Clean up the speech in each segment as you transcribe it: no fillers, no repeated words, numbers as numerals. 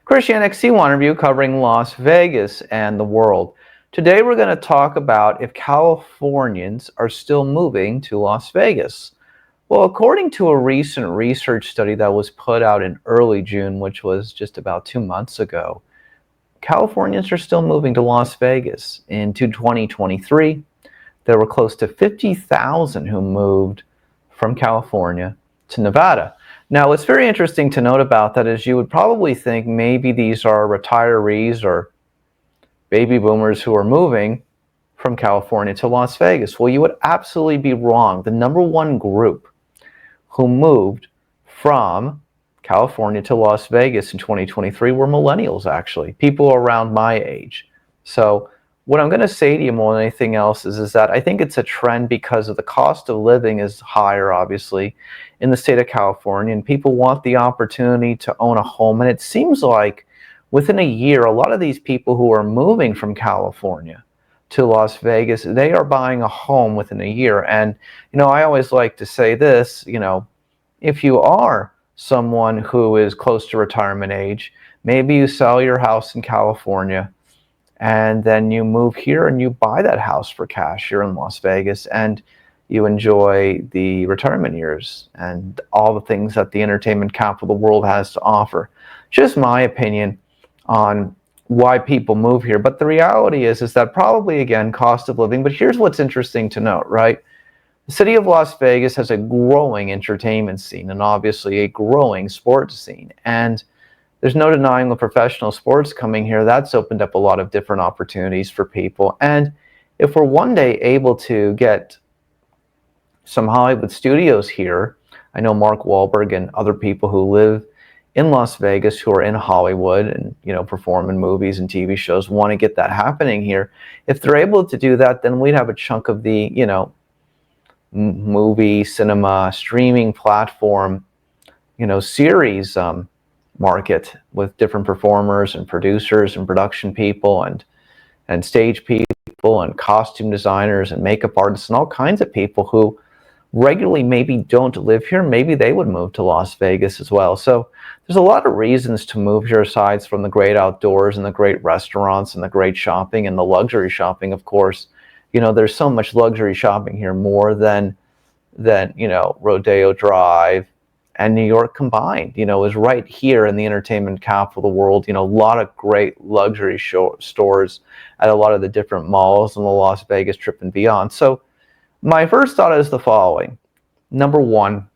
Christian XC1 review covering Las Vegas and the world. Today we're going to talk about if Californians are still moving to Las Vegas. Well, according to a recent research study that was put out in early June, which was just about 2 months ago, Californians are still moving to Las Vegas. In 2023, there were close to 50,000 who moved from California to Nevada. Now, what's very interesting to note about that is you would probably think maybe these are retirees or baby boomers who are moving from California to Las Vegas. Well, you would absolutely be wrong. The number one group who moved from California to Las Vegas in 2023 were millennials, actually, people around my age. So what I'm going to say to you more than anything else is that I think it's a trend because of the cost of living is higher, obviously, in the state of California, and people want the opportunity to own a home. And it seems like within a year, a lot of these people who are moving from California to Las Vegas, they are buying a home within a year. And, I always like to say this, if you are someone who is close to retirement age, maybe you sell your house in California, and then you move here and you buy that house for cash here in Las Vegas, and you enjoy the retirement years and all the things that the entertainment capital of the world has to offer. Just my opinion on why people move here. But the reality is that probably, again, cost of living. But here's what's interesting to note, right? The city of Las Vegas has a growing entertainment scene and obviously a growing sports scene. And there's no denying the professional sports coming here. That's opened up a lot of different opportunities for people. And if we're one day able to get some Hollywood studios here, I know Mark Wahlberg and other people who live in Las Vegas who are in Hollywood and, perform in movies and TV shows want to get that happening here. If they're able to do that, then we'd have a chunk of the, movie, cinema, streaming platform, series market with different performers and producers and production people and stage people and costume designers and makeup artists and all kinds of people who regularly maybe don't live here. Maybe they would move to Las Vegas as well. So there's a lot of reasons to move here aside from the great outdoors and the great restaurants and the great shopping and the luxury shopping, of course. There's so much luxury shopping here, more than Rodeo Drive and New York combined, is right here in the entertainment capital of the world. A lot of great luxury stores at a lot of the different malls on the Las Vegas Strip and beyond. So my first thought is the following. Number one,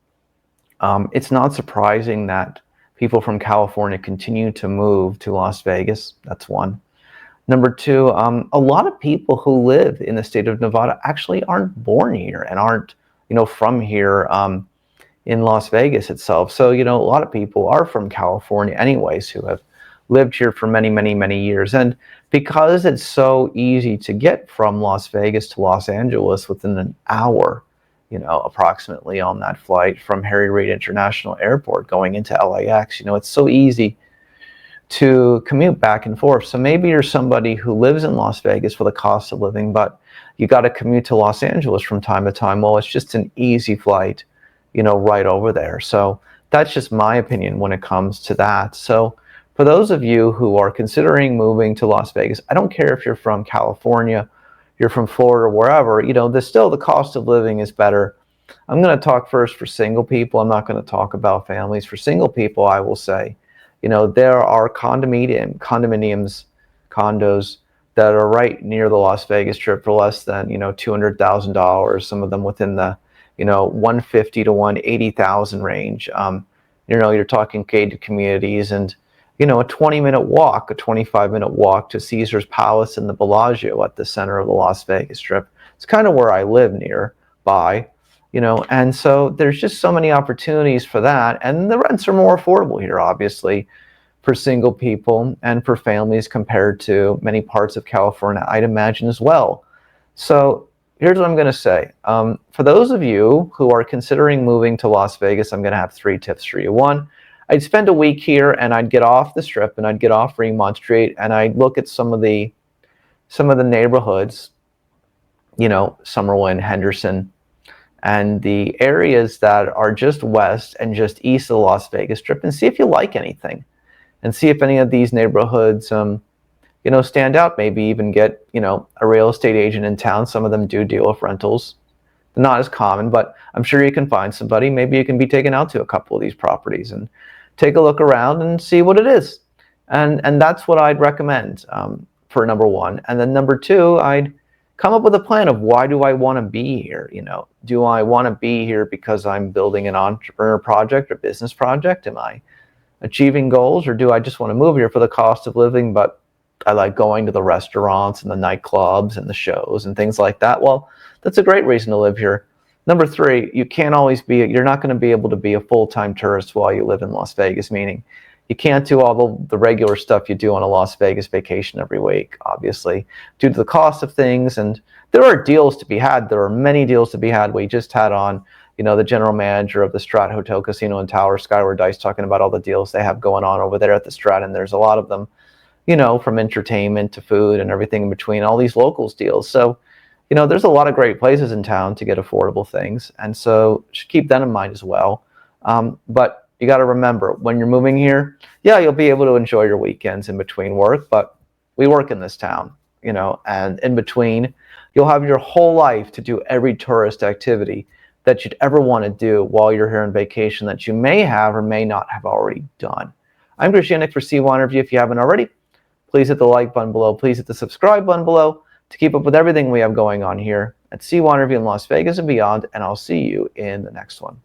it's not surprising that people from California continue to move to Las Vegas. That's one. Number two, a lot of people who live in the state of Nevada actually aren't born here and aren't, from here in Las Vegas itself. So, a lot of people are from California anyways who have lived here for many, many, many years. And because it's so easy to get from Las Vegas to Los Angeles within an hour, approximately on that flight from Harry Reid International Airport going into LAX, it's so easy to commute back and forth. So maybe you're somebody who lives in Las Vegas for the cost of living, but you got to commute to Los Angeles from time to time. Well, it's just an easy flight, right over there. So that's just my opinion when it comes to that. So for those of you who are considering moving to Las Vegas, I don't care if you're from California, you're from Florida, wherever, the cost of living is better. I'm going to talk first for single people. I'm not going to talk about families. For single people, I will say, there are condominiums, condos that are right near the Las Vegas Strip for less than, $200,000. Some of them within the, 150 to 180,000 range. You're talking gated communities and, a 20-minute walk, a 25-minute walk to Caesar's Palace and the Bellagio at the center of the Las Vegas Strip. It's kind of where I live nearby. And so there's just so many opportunities for that. And the rents are more affordable here, obviously, for single people and for families compared to many parts of California, I'd imagine as well. So here's what I'm going to say. For those of you who are considering moving to Las Vegas, I'm going to have 3 tips for you. One, I'd spend a week here and I'd get off the Strip and I'd get off Fremont Street and I'd look at some of the neighborhoods, Summerlin, Henderson, and the areas that are just west and just east of the Las Vegas Strip and see if you like anything. and see if any of these neighborhoods, stand out. Maybe even get, a real estate agent in town. Some of them do deal with rentals. Not as common, but I'm sure you can find somebody. Maybe you can be taken out to a couple of these properties and take a look around and see what it is. And that's what I'd recommend for number one. And then number two, I'd come up with a plan of why do I want to be here? Do I want to be here because I'm building an entrepreneur project or business project? Am I achieving goals, or do I just want to move here for the cost of living, but I like going to the restaurants and the nightclubs and the shows and things like that? Well, that's a great reason to live here. Number three, you're not going to be able to be a full-time tourist while you live in Las Vegas, meaning you can't do all the regular stuff you do on a Las Vegas vacation every week, obviously, due to the cost of things. And there are deals to be had. There are many deals to be had. We just had on, the general manager of the Strat Hotel, Casino, and Tower, Skyward Dice, talking about all the deals they have going on over there at the Strat. And there's a lot of them, from entertainment to food and everything in between, all these locals deals. So, there's a lot of great places in town to get affordable things. And so should keep that in mind as well. But you got to remember, when you're moving here, you'll be able to enjoy your weekends in between work, but we work in this town, and in between, you'll have your whole life to do every tourist activity that you'd ever want to do while you're here on vacation that you may have or may not have already done. I'm Chris Yannick for C1 Interview. If you haven't already, please hit the like button below. Please hit the subscribe button below to keep up with everything we have going on here at C1 Interview in Las Vegas and beyond, and I'll see you in the next one.